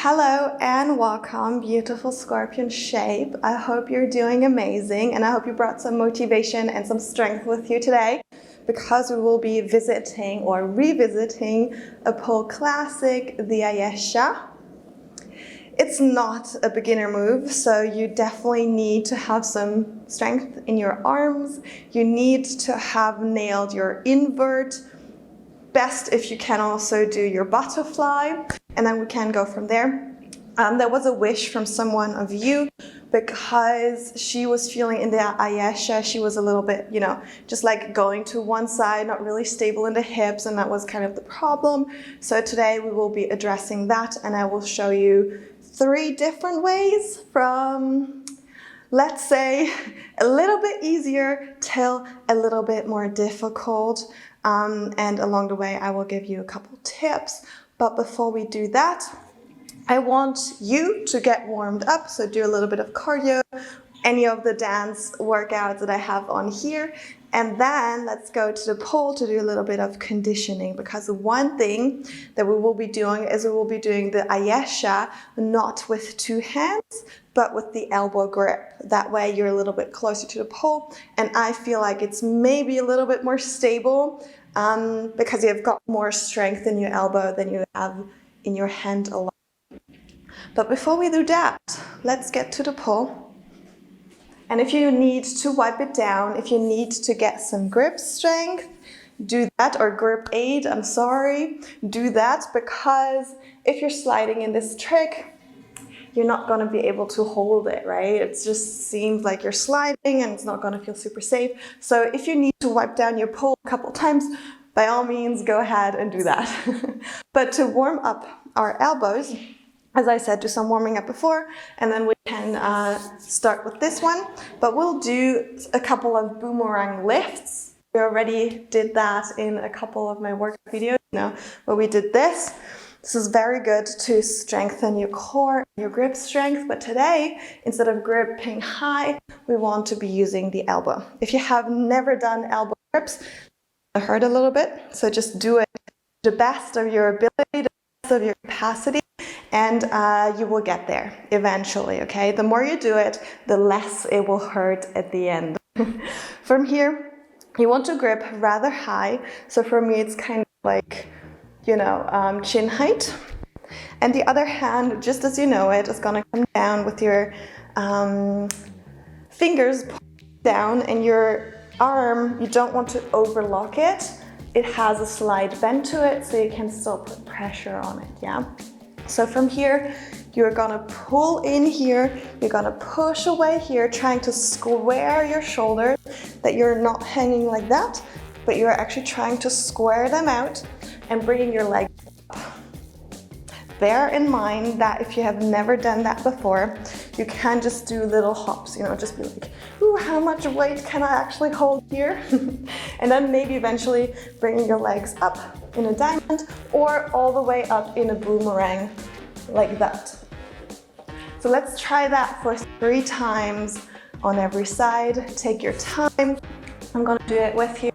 Hello and welcome, beautiful scorpion shape. I hope you're doing amazing and I hope you brought some motivation and some strength with you today because we will be visiting or revisiting a pole classic, the Ayesha. It's not a beginner move, so you definitely need to have some strength in your arms. You need to have nailed your invert. Best if you can also do your butterfly, and then we can go from there. There was a wish from someone of you because she was feeling in the Ayesha, she was a little bit, just like going to one side, not really stable in the hips, and that was kind of the problem. So today we will be addressing that, and I will show you 3 different ways from, let's say, a little bit easier till a little bit more difficult. And along the way, I will give you a couple tips. But before we do that, I want you to get warmed up. So do a little bit of cardio, any of the dance workouts that I have on here. And then let's go to the pole to do a little bit of conditioning, because the one thing that we will be doing is we will be doing the Ayesha not with 2 hands, but with the elbow grip. That way you're a little bit closer to the pole, and I feel like it's maybe a little bit more stable because you've got more strength in your elbow than you have in your hand alone. But before we do that, let's get to the pole. And if you need to wipe it down, if you need to get some grip strength, do that, or grip aid, I'm sorry, do that, because if you're sliding in this trick, you're not going to be able to hold it, right? It just seems like you're sliding and it's not going to feel super safe. So if you need to wipe down your pole a couple times, by all means, go ahead and do that. But to warm up our elbows, as I said, do some warming up before, and then we can start with this one. But we'll do a couple of boomerang lifts. We already did that in a couple of my workout videos, where we did this. This is very good to strengthen your core, your grip strength. But today, instead of gripping high, we want to be using the elbow. If you have never done elbow grips, it hurt a little bit. So just do it to the best of your ability, the best of your capacity. And you will get there eventually, okay? The more you do it, the less it will hurt at the end. From here, you want to grip rather high. So for me, it's kind of like, chin height. And the other hand, just as you know it, is gonna come down with your fingers down, and your arm, you don't want to overlock it. It has a slight bend to it, so you can still put pressure on it, yeah? So from here, you're gonna pull in here, you're gonna push away here, trying to square your shoulders, that you're not hanging like that, but you're actually trying to square them out and bringing your legs up. Bear in mind that if you have never done that before, you can just do little hops, just be like, ooh, how much weight can I actually hold here? And then maybe eventually bringing your legs up in a diamond or all the way up in a boomerang like that. So let's try that for 3 times on every side. Take your time. I'm gonna do it with you,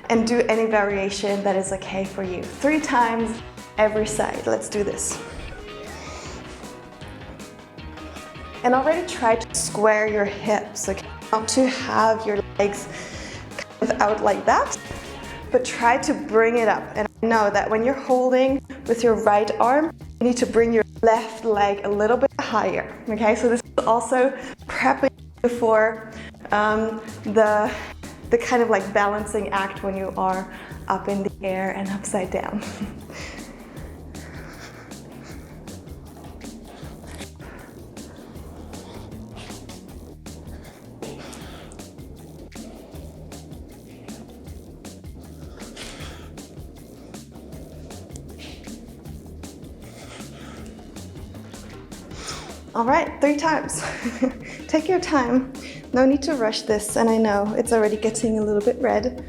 and do any variation that is okay for you. 3 times every side. Let's do this. And already try to square your hips, okay? Not to have your legs kind of out like that, but try to bring it up. And I know that when you're holding with your right arm, you need to bring your left leg a little bit higher, okay? So this is also prepping you for the kind of like balancing act when you are up in the air and upside down. All right, 3 times. Take your time. No need to rush this, and I know it's already getting a little bit red.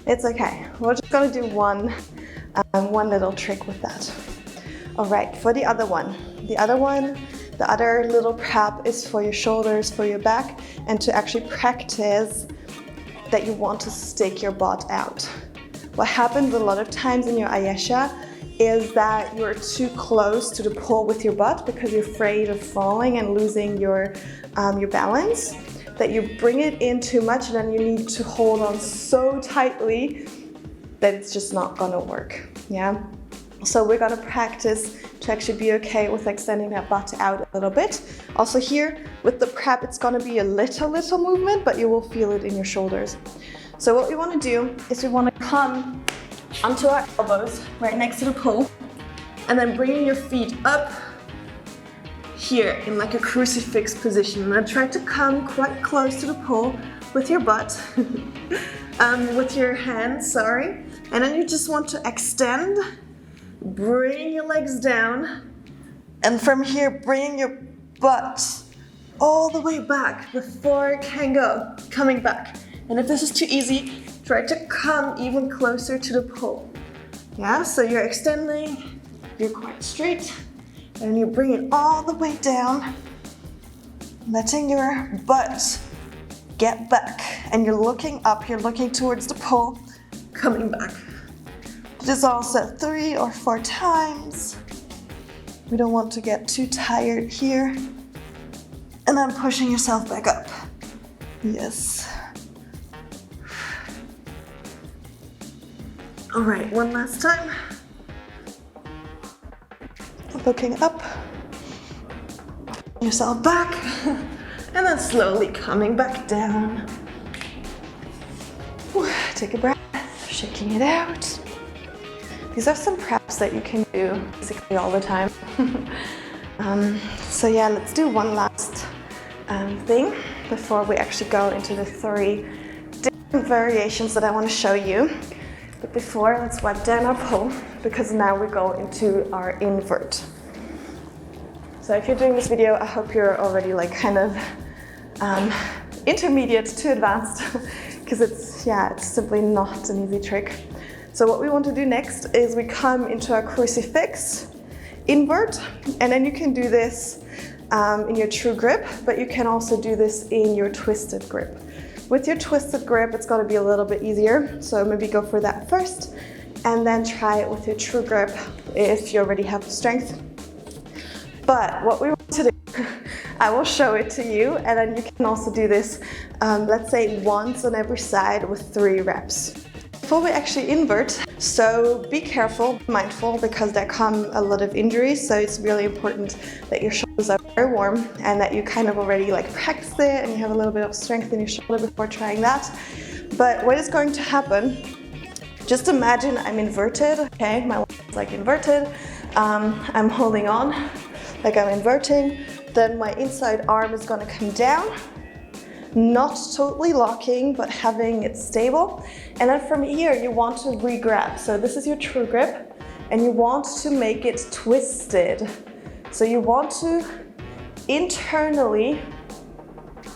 It's okay. We're just gonna do one little trick with that. All right, for the other one. The other little prep is for your shoulders, for your back, and to actually practice that you want to stick your butt out. What happens a lot of times in your Ayesha, is that you're too close to the pole with your butt because you're afraid of falling and losing your balance, that you bring it in too much and then you need to hold on so tightly that it's just not gonna work, yeah? So we're gonna practice to actually be okay with extending that butt out a little bit. Also here, with the prep, it's gonna be a little movement, but you will feel it in your shoulders. So what we wanna do is we wanna come onto our elbows, right next to the pole, and then bringing your feet up here in like a crucifix position. And then try to come quite close to the pole with your butt, with your hands, sorry. And then you just want to extend, bring your legs down, and from here, bring your butt all the way back before it can go, coming back. And if this is too easy, try to come even closer to the pole. Yeah, so you're extending, you're quite straight, and you bring it all the way down, letting your butt get back. And you're looking up, you're looking towards the pole, coming back. Just also 3 or 4 times. We don't want to get too tired here. And then pushing yourself back up. Yes. All right, one last time. Looking up, yourself back, and then slowly coming back down. Take a breath, shaking it out. These are some preps that you can do basically all the time. So yeah, let's do one last thing before we actually go into the 3 different variations that I want to show you. But before, let's wipe down our pole, because now we go into our invert. So if you're doing this video, I hope you're already like kind of intermediate to advanced, because it's simply not an easy trick. So what we want to do next is we come into our crucifix invert, and then you can do this in your true grip, but you can also do this in your twisted grip. With your twisted grip, it's going to be a little bit easier, so maybe go for that first, and then try it with your true grip if you already have the strength. But what we want to do, I will show it to you, and then you can also do this, let's say once on every side with 3 reps. Before we actually invert, so be careful, mindful, because there come a lot of injuries, so it's really important that your shoulders are very warm and that you kind of already like practice it and you have a little bit of strength in your shoulder before trying that. But what is going to happen, just imagine I'm inverted, okay, my leg is like inverted, I'm holding on, like I'm inverting, then my inside arm is gonna come down, not totally locking, but having it stable. And then from here, you want to re-grab. So this is your true grip, and you want to make it twisted. So you want to internally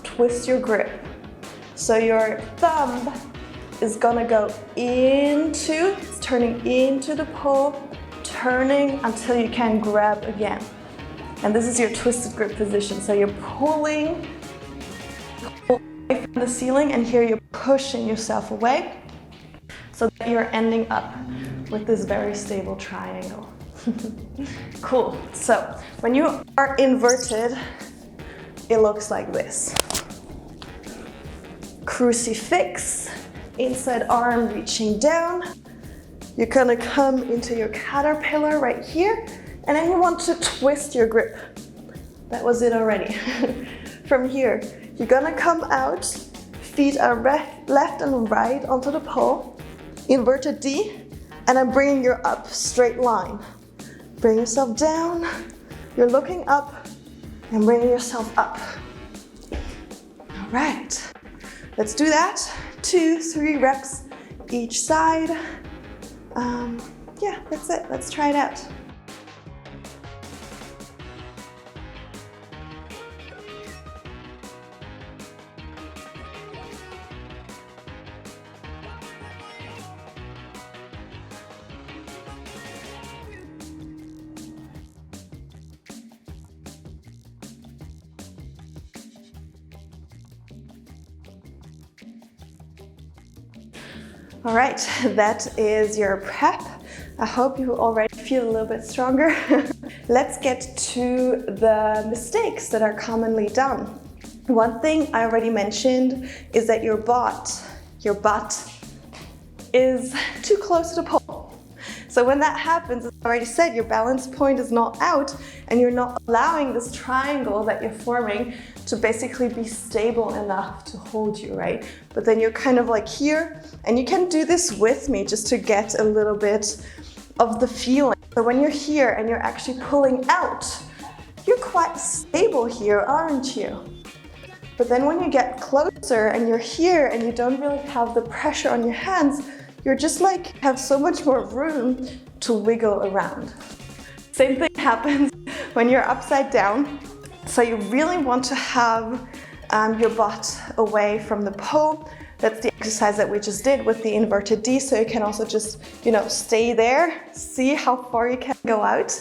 twist your grip. So your thumb is gonna go into, it's turning into the pole, turning until you can grab again. And this is your twisted grip position. So you're pulling away from the ceiling, and here you're pushing yourself away so that you're ending up with this very stable triangle. Cool. So when you are inverted, it looks like this. Crucifix, inside arm reaching down. You're gonna come into your caterpillar right here, and then you want to twist your grip. That was it already. From here, you're gonna come out, feet are left and right onto the pole, inverted D, and I'm bringing you up, straight line. Bring yourself down, you're looking up, and bringing yourself up. All right, let's do that. 2, 3 reps each side. Yeah, that's it, let's try it out. All right, that is your prep I hope you already feel a little bit stronger. Let's get to the mistakes that are commonly done. One thing I already mentioned is that your butt is too close to the pole. So when that happens, as I already said, your balance point is not out and you're not allowing this triangle that you're forming to basically be stable enough to hold you, right? But then you're kind of like here, and you can do this with me just to get a little bit of the feeling. So when you're here and you're actually pulling out, you're quite stable here, aren't you? But then when you get closer and you're here and you don't really have the pressure on your hands, you're just like, have so much more room to wiggle around. Same thing happens when you're upside down. So you really want to have your butt away from the pole. That's the exercise that we just did with the inverted D. So you can also just, stay there, see how far you can go out.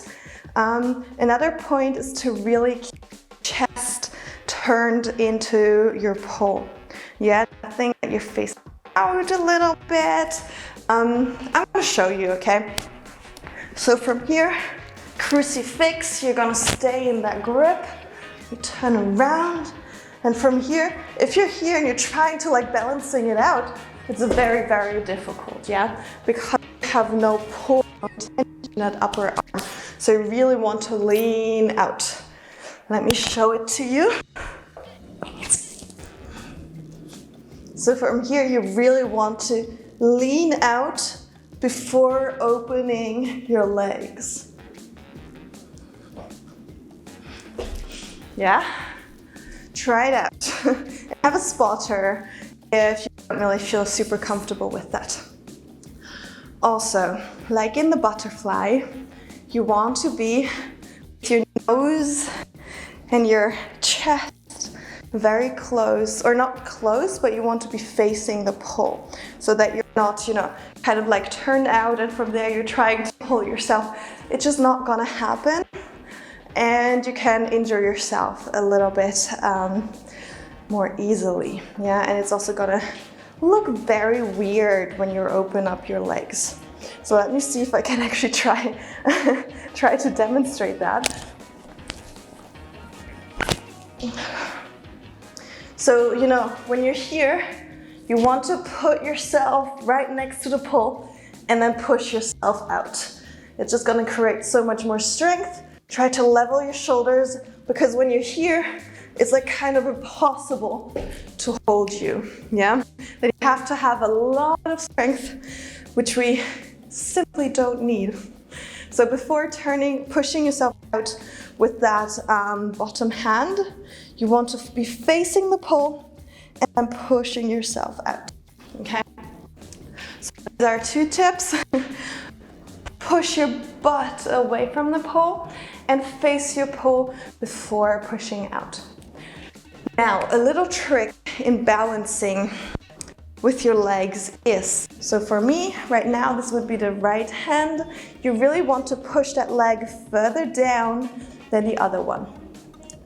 Another point is to really keep your chest turned into your pole. Yeah, that thing that you're facing out a little bit. I'm gonna show you, okay? So from here, crucifix, you're gonna stay in that grip. You turn around, and from here, if you're here and you're trying to like balancing it out, it's very, very difficult, yeah? Because you have no pull or tension in that upper arm. So you really want to lean out. Let me show it to you. So from here, you really want to lean out before opening your legs. Yeah? Try it out. Have a spotter if you don't really feel super comfortable with that. Also, like in the butterfly, you want to be with your nose and your chest very close, or not close, but you want to be facing the pole so that you're not, kind of like turned out and from there you're trying to pull yourself. It's just not gonna happen. And you can injure yourself a little bit more easily, yeah? And it's also gonna look very weird when you open up your legs. So let me see if I can actually try to demonstrate that. So, when you're here, you want to put yourself right next to the pole and then push yourself out. It's just gonna create so much more strength. Try to level your shoulders, because when you're here, it's like kind of impossible to hold you, yeah? Then you have to have a lot of strength, which we simply don't need. So before pushing yourself out with that bottom hand, you want to be facing the pole and then pushing yourself out, okay? So these are 2 tips. Push your butt away from the pole and face your pole before pushing out. Now, a little trick in balancing with your legs is, so for me, right now, this would be the right hand. You really want to push that leg further down than the other one.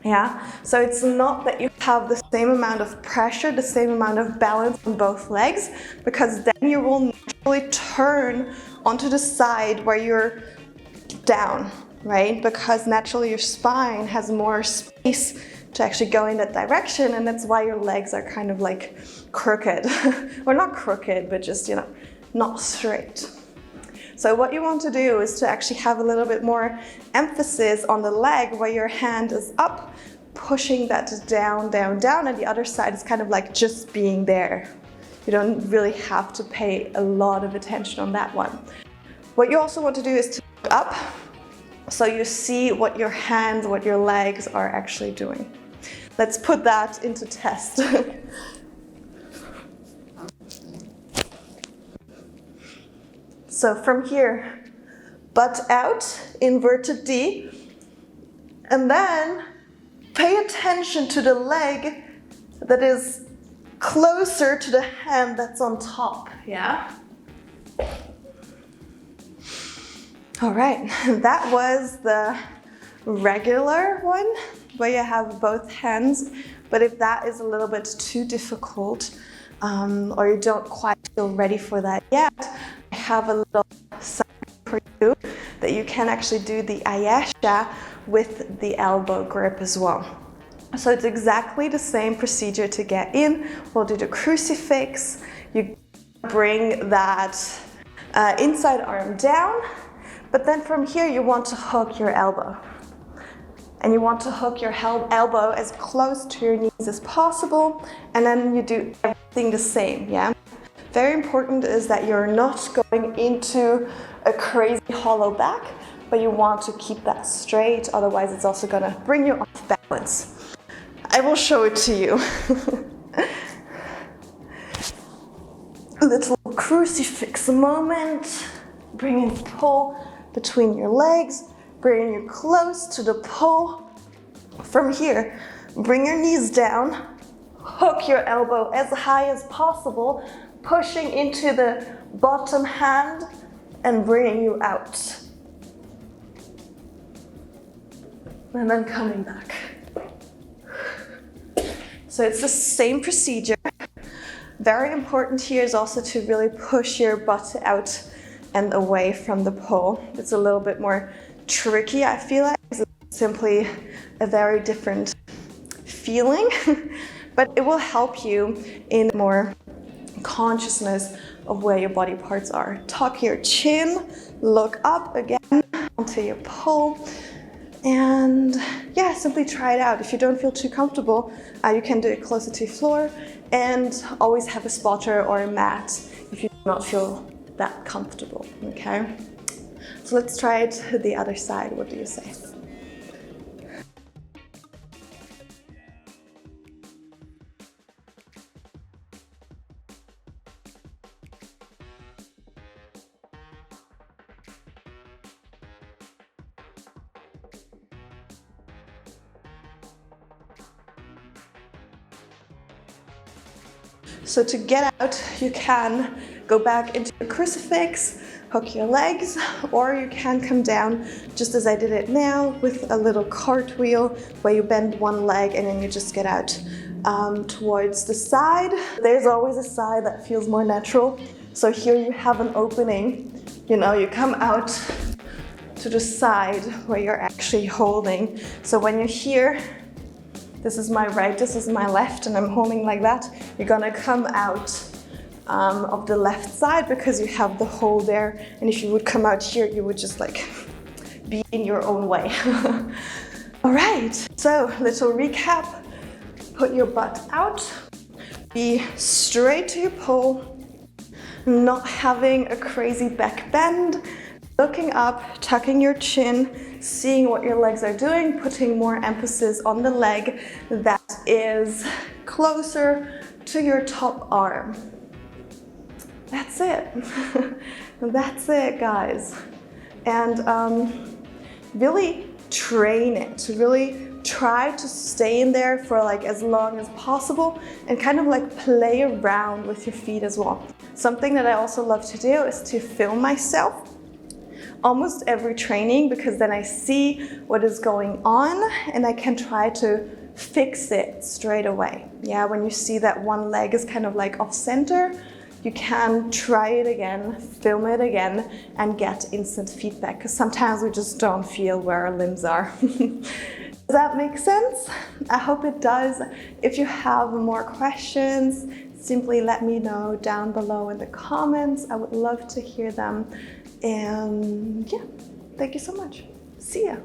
Yeah, so it's not that you have the same amount of pressure, the same amount of balance on both legs, because then you will naturally turn onto the side where you're down, right? Because naturally your spine has more space to actually go in that direction, and that's why your legs are kind of like crooked. Or not crooked, but just, not straight. So what you want to do is to actually have a little bit more emphasis on the leg where your hand is up, pushing that down, down, down, and the other side is kind of like just being there. You don't really have to pay a lot of attention on that one. What you also want to do is to look up, so you see what your hands, what your legs are actually doing. Let's put that into test. So from here, butt out, inverted D, and then pay attention to the leg that is closer to the hand that's on top, yeah? All right, that was the regular one, where you have both hands, but if that is a little bit too difficult, or you don't quite feel ready for that yet, I have a little side for you that you can actually do the Ayesha with the elbow grip as well. So it's exactly the same procedure to get in. We'll do the crucifix. You bring that inside arm down, but then from here you want to hook your elbow. And you want to hook your elbow as close to your knees as possible, and then you do everything the same, yeah? Very important is that you're not going into a crazy hollow back, but you want to keep that straight, otherwise it's also gonna bring you off balance. I will show it to you. Little crucifix moment. Bring in the pole between your legs, bring you close to the pole. From here, bring your knees down, hook your elbow as high as possible, pushing into the bottom hand and bringing you out. And then coming back. So it's the same procedure. Very important here is also to really push your butt out and away from the pole. It's a little bit more tricky, I feel like. It's simply a very different feeling, but it will help you in more consciousness of where your body parts are. Tuck your chin, look up again onto your pole, and yeah, simply try it out. If you don't feel too comfortable, you can do it closer to the floor, and always have a spotter or a mat if you do not feel that comfortable, okay? So let's try it to the other side. What do you say? So to get out, you can go back into your crucifix, hook your legs, or you can come down just as I did it now with a little cartwheel where you bend one leg and then you just get out towards the side. There's always a side that feels more natural. So here you have an opening, you know, you come out to the side where you're actually holding. So when you're here, this is my right, this is my left, and I'm holding like that, you're gonna come out of the left side because you have the hole there. And if you would come out here, you would just like be in your own way. All right, so little recap. Put your butt out, be straight to your pole, not having a crazy back bend, looking up, tucking your chin, seeing what your legs are doing, putting more emphasis on the leg that is closer to your top arm. That's it. That's it, guys. And really train it, really try to stay in there for like as long as possible and kind of like play around with your feet as well. Something that I also love to do is to film myself almost every training, because then I see what is going on and I can try to fix it straight away. Yeah, when you see that one leg is kind of like off center, you can try it again, film it again, and get instant feedback, because sometimes we just don't feel where our limbs are. Does that make sense? I hope it does. If you have more questions, simply let me know down below in the comments. I would love to hear them. And yeah, thank you so much. See ya.